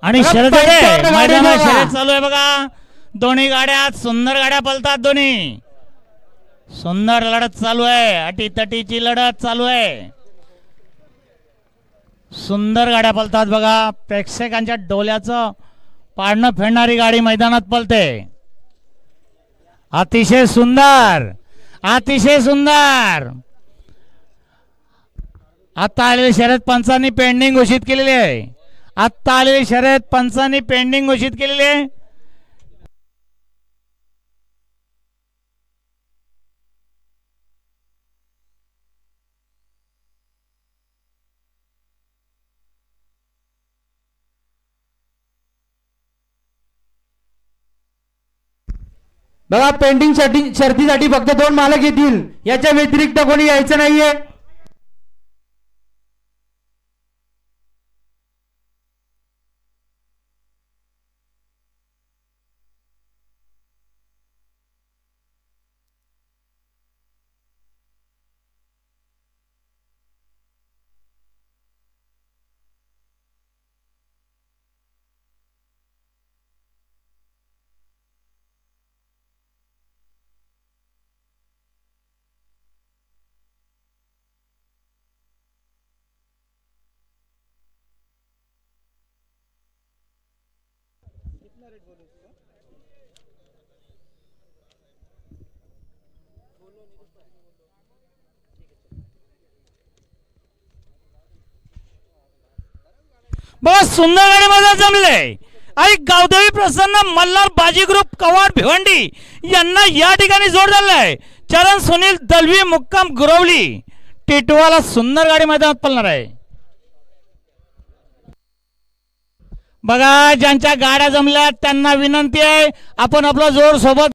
आणि शर्यत आहे मैदानात शर्यत चालू आहे बघा. दोन्ही गाड्या सुंदर गाड्या पळतात. दोन्ही सुंदर लढत चालू आहे. अटीतटीची लढत चालू आहे. सुंदर गाड्या पळतात बघा. प्रेक्षकांच्या डोल्याचं पाडणं फेडणारी गाडी मैदानात पळते. अतिशय सुंदर अतिशय सुंदर. आता आलेली शर्यत पंचांनी पेंडिंग घोषित केलेली आहे. आता आलेली शर्यत पंचांनी पेंडिंग घोषित केलेली आहे. बघा पेंडिंग शर्तीसाठी फक्त 2 मालक येतील. याच्या व्यतिरिक्त कोणी यायचं नाहीये. बघा सुंदर गाडी मध्ये जमले. आणि गावदेवी प्रसन्न मल्हार बाजी ग्रुप कवाड भिवंडी यांना या ठिकाणी जोड झालाय. चरण सुनील दलवी मुक्काम गुरवली टिटवाला सुंदर गाडी मैदानात पळणार आहे. बघा ज्यांच्या गाड्या जमल्या त्यांना विनंती आहे आपण आपला जोर सोबत